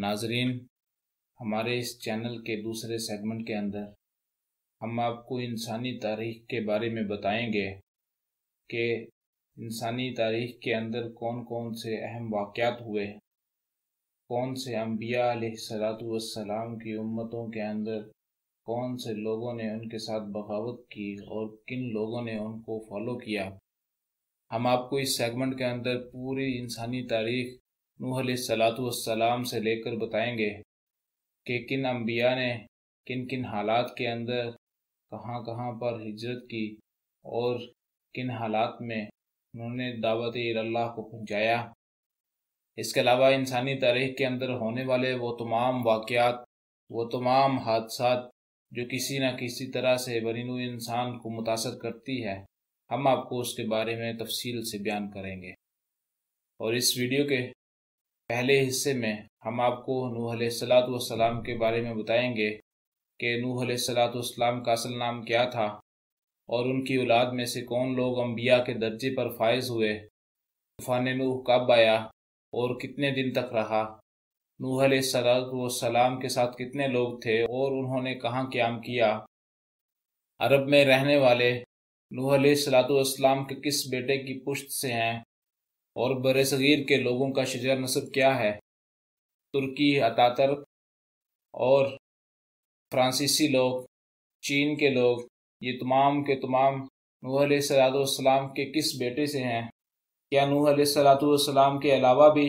ناظرین، ہمارے اس چینل کے دوسرے سیگمنٹ کے اندر ہم آپ کو انسانی تاریخ کے بارے میں بتائیں گے کہ انسانی تاریخ کے اندر کون کون سے اہم واقعات ہوئے، کون سے انبیاء علیہ السلام کی امتوں کے اندر کون سے لوگوں نے ان کے ساتھ بغاوت کی اور کن لوگوں نے ان کو فالو کیا۔ ہم آپ کو اس سیگمنٹ کے اندر پوری انسانی تاریخ نوح علیہ السلام سے لے کر بتائیں گے کہ کن انبیاء نے کن کن حالات کے اندر کہاں کہاں پر ہجرت کی اور کن حالات میں انہوں نے دعوت اللہ کو پہنچایا۔ اس کے علاوہ انسانی تاریخ کے اندر ہونے والے وہ تمام واقعات، وہ تمام حادثات جو کسی نہ کسی طرح سے بنی نوع انسان کو متاثر کرتی ہے، ہم آپ کو اس کے بارے میں تفصیل سے بیان کریں گے۔ اور اس ویڈیو کے پہلے حصے میں ہم آپ کو نوح علیہ السلام کے بارے میں بتائیں گے کہ نوح علیہ السلام کا اصل نام کیا تھا اور ان کی اولاد میں سے کون لوگ انبیاء کے درجے پر فائز ہوئے، طوفان نوح کب آیا اور کتنے دن تک رہا، نوح علیہ السلام کے ساتھ کتنے لوگ تھے اور انہوں نے کہاں قیام کیا، عرب میں رہنے والے نوح علیہ السلام کے کس بیٹے کی پشت سے ہیں اور برصغیر کے لوگوں کا شجر نسب کیا ہے، ترکی اتاترک اور فرانسیسی لوگ، چین کے لوگ، یہ تمام کے تمام نوح علیہ السلام کے کس بیٹے سے ہیں، کیا نوح علیہ السلام کے علاوہ بھی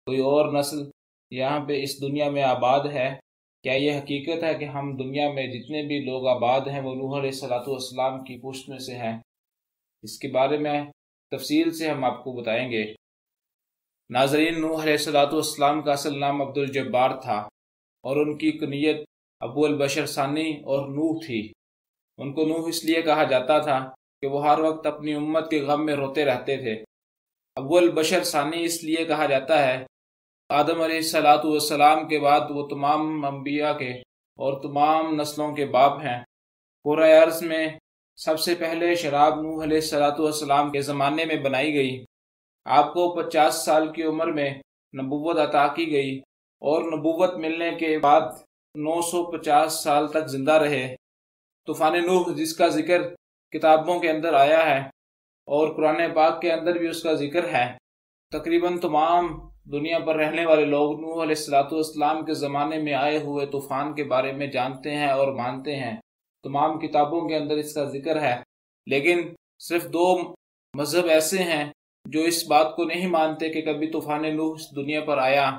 کوئی اور نسل یہاں پہ اس دنیا میں آباد ہے، کیا یہ حقیقت ہے کہ ہم دنیا میں جتنے بھی لوگ آباد ہیں وہ نوح علیہ السلام کی پشت میں سے ہیں۔ اس کے بارے میں تفصیل سے ہم آپ کو بتائیں گے۔ ناظرین، نوح علیہ السلام کا اصل نام عبد الجبار تھا اور ان کی کنیت ابو البشر ثانی اور نوح تھی۔ ان کو نوح اس لیے کہا جاتا تھا کہ وہ ہر وقت اپنی امت کے غم میں روتے رہتے تھے۔ ابو البشر ثانی اس لیے کہا جاتا ہے، آدم علیہ السلام کے بعد وہ تمام انبیاء کے اور تمام نسلوں کے باپ ہیں۔ پورا عرض میں سب سے پہلے شراب نوح علیہ السلام کے زمانے میں بنائی گئی۔ آپ کو 50 سال کی عمر میں نبوت عطا کی گئی اور نبوت ملنے کے بعد 950 سال تک زندہ رہے۔ طوفان نوح جس کا ذکر کتابوں کے اندر آیا ہے اور قرآن پاک کے اندر بھی اس کا ذکر ہے، تقریباً تمام دنیا پر رہنے والے لوگ نوح علیہ السلام کے زمانے میں آئے ہوئے طوفان کے بارے میں جانتے ہیں اور مانتے ہیں۔ تمام کتابوں کے اندر اس کا ذکر ہے، لیکن صرف 2 مذہب ایسے ہیں جو اس بات کو نہیں مانتے کہ کبھی طوفان نوح اس دنیا پر آیا۔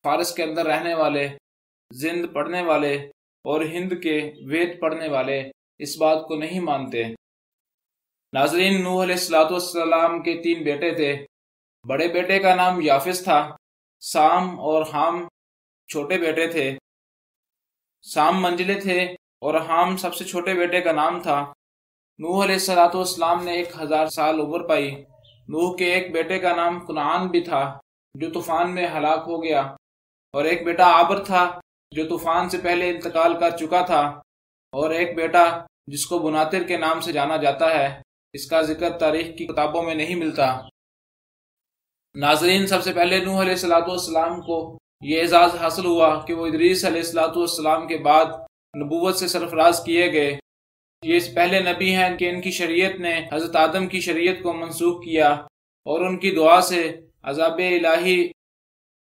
فارس کے اندر رہنے والے، زند پڑھنے والے اور ہند کے وید پڑھنے والے اس بات کو نہیں مانتے۔ ناظرین، نوح علیہ السلام کے 3 بیٹے تھے۔ بڑے بیٹے کا نام یافس تھا، سام اور حام چھوٹے بیٹے تھے۔ سام منجلے تھے اور حام سب سے چھوٹے بیٹے کا نام تھا۔ نوح علیہ السلام نے 1000 سال عمر پائی۔ نوح کے ایک بیٹے کا نام کنعان بھی تھا جو طوفان میں ہلاک ہو گیا، اور ایک بیٹا عابر تھا جو طوفان سے پہلے انتقال کر چکا تھا، اور ایک بیٹا جس کو بناتر کے نام سے جانا جاتا ہے، اس کا ذکر تاریخ کی کتابوں میں نہیں ملتا۔ ناظرین، سب سے پہلے نوح علیہ السلام کو یہ اعزاز حاصل ہوا کہ وہ ادریس علیہ السلام کے بعد نبوت سے سرفراز کیے گئے۔ یہ پہلے نبی ہیں کہ ان کی شریعت نے حضرت آدم کی شریعت کو منسوخ کیا، اور ان کی دعا سے عذاب الہی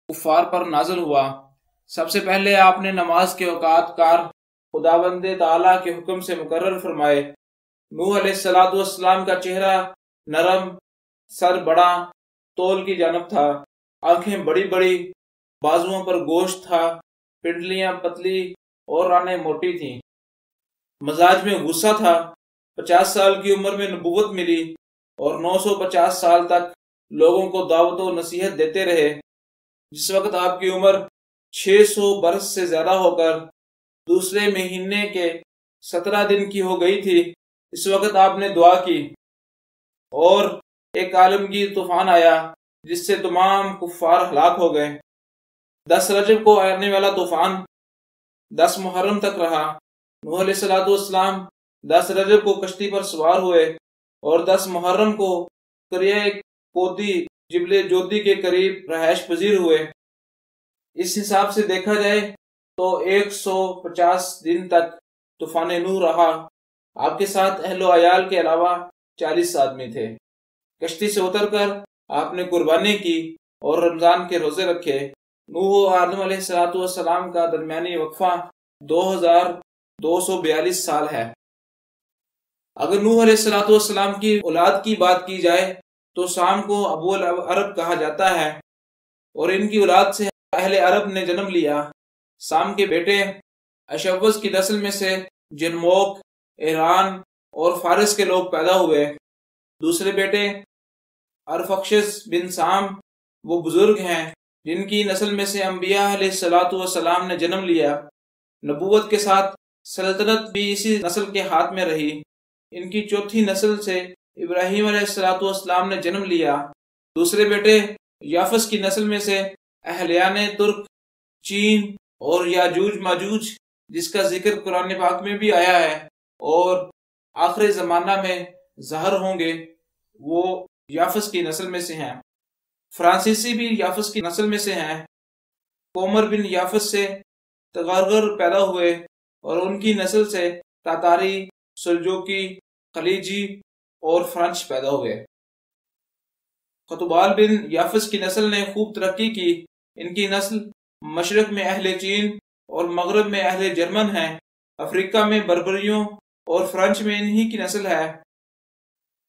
کفار پر نازل ہوا۔ سب سے پہلے آپ نے نماز کے اوقات کار خداوند تعالیٰ کے حکم سے مقرر فرمائے۔ نوح علیہ السلام کا چہرہ نرم، سر بڑا، تول کی جانب تھا، آنکھیں بڑی بڑی، بازوؤں پر گوشت تھا، پنڈلیاں پتلی اور رانیں موٹی تھیں۔ مزاج میں غصہ تھا۔ 50 سال کی عمر میں نبوت ملی اور 950 سال تک لوگوں کو دعوت و نصیحت دیتے رہے۔ جس وقت آپ کی عمر 600 برس سے زیادہ ہو کر دوسرے مہینے کے 17 دن کی ہو گئی تھی، اس وقت آپ نے دعا کی اور ایک عالمگیر طوفان آیا جس سے تمام کفار ہلاک ہو گئے۔ 10 رجب کو آنے والا طوفان 10 محرم تک رہا۔ نوح علیہ السلام 10 رجب کو کشتی پر سوار ہوئے اور 10 محرم کو قریہ کودی جبل جودی کے قریب رہائش پذیر ہوئے۔ اس حساب سے دیکھا جائے تو 150 دن تک طوفان نوح رہا۔ آپ کے ساتھ اہل و عیال کے علاوہ 40 آدمی تھے۔ کشتی سے اتر کر آپ نے قربانی کی اور رمضان کے روزے رکھے۔ نوح و آدم علیہ السلام کا درمیانی وقفہ 2242 سال ہے۔ اگر نوح علیہ السلام کی اولاد کی بات کی جائے تو سام کو ابو العرب کہا جاتا ہے، اور ان کی اولاد سے اہل عرب نے جنم لیا۔ سام کے بیٹے اشوز کی نسل میں سے جرموک، ایران اور فارس کے لوگ پیدا ہوئے۔ دوسرے بیٹے ارفخشد بن سام وہ بزرگ ہیں جن کی نسل میں سے انبیاء علیہ السلام نے جنم لیا۔ نبوت کے ساتھ سلطنت بھی اسی نسل کے ہاتھ میں رہی۔ ان کی چوتھی نسل سے ابراہیم علیہ السلام نے جنم لیا۔ دوسرے بیٹے یافس کی نسل میں سے اہلیان ترک، چین اور یاجوج ماجوج جس کا ذکر قرآن پاک میں بھی آیا ہے اور آخر زمانہ میں ظاہر ہوں گے، وہ یافس کی نسل میں سے ہیں۔ فرانسیسی بھی یافس کی نسل میں سے ہیں۔ کومر بن یافس سے تغرگر پیدا ہوئے اور ان کی نسل سے تاتاری، سلجوکی، خلیجی اور فرانچ پیدا ہوئے۔ قطبال بن یافس کی نسل نے خوب ترقی کی۔ ان کی نسل مشرق میں اہل چین اور مغرب میں اہل جرمن ہیں۔ افریقہ میں بربریوں اور فرانچ میں انہی کی نسل ہے۔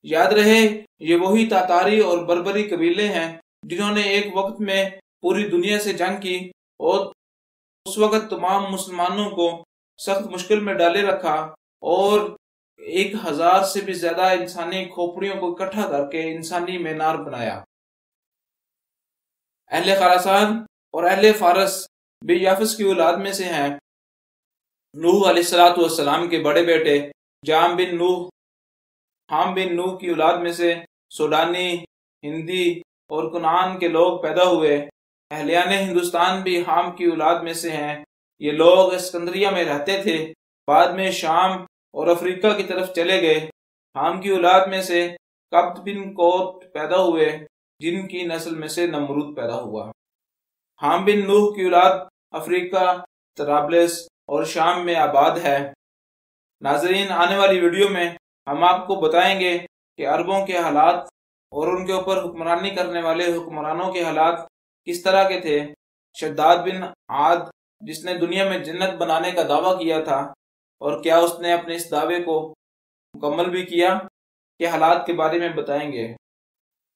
یاد رہے یہ وہی تاتاری اور بربری قبیلے ہیں جنہوں نے ایک وقت میں پوری دنیا سے جنگ کی اور اس وقت تمام مسلمانوں کو سخت مشکل میں ڈالے رکھا اور 1000 سے بھی زیادہ انسانی کھوپڑیوں کو اکٹھا کر کے انسانی مینار بنایا۔ اہل خراسان اور اہل فارس بھی یافس کی اولاد میں سے ہیں۔ نوح علیہ السلام کے بڑے بیٹے جام بن نوح، حام بن نوح کی اولاد میں سے سوڈانی، ہندی اور کنعان کے لوگ پیدا ہوئے۔ اہلیان ہندوستان بھی حام کی اولاد میں سے ہیں۔ یہ لوگ اسکندریہ میں رہتے تھے، بعد میں شام اور افریقہ کی طرف چلے گئے۔ حام کی اولاد میں سے کبت بن کوت پیدا ہوئے جن کی نسل میں سے نمرود پیدا ہوا۔ حام بن نوح کی اولاد افریقہ، طرابلس اور شام میں آباد ہے۔ ناظرین، آنے والی ویڈیو میں ہم آپ کو بتائیں گے کہ عربوں کے حالات اور ان کے اوپر حکمرانی کرنے والے حکمرانوں کے حالات کس طرح کے تھے۔ شداد بن عاد جس نے دنیا میں جنت بنانے کا دعویٰ کیا تھا، اور کیا اس نے اپنے اس دعوے کو مکمل بھی کیا، کے حالات کے بارے میں بتائیں گے۔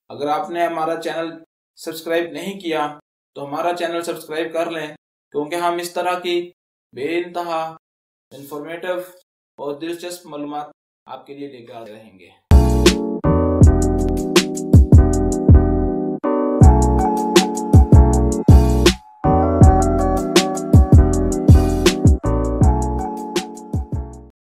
اگر آپ نے ہمارا چینل سبسکرائب نہیں کیا تو ہمارا چینل سبسکرائب کر لیں، کیونکہ ہم اس طرح کی بے انتہا انفارمیٹو اور دلچسپ معلومات آپ کے لیے لے کر رہیں گے۔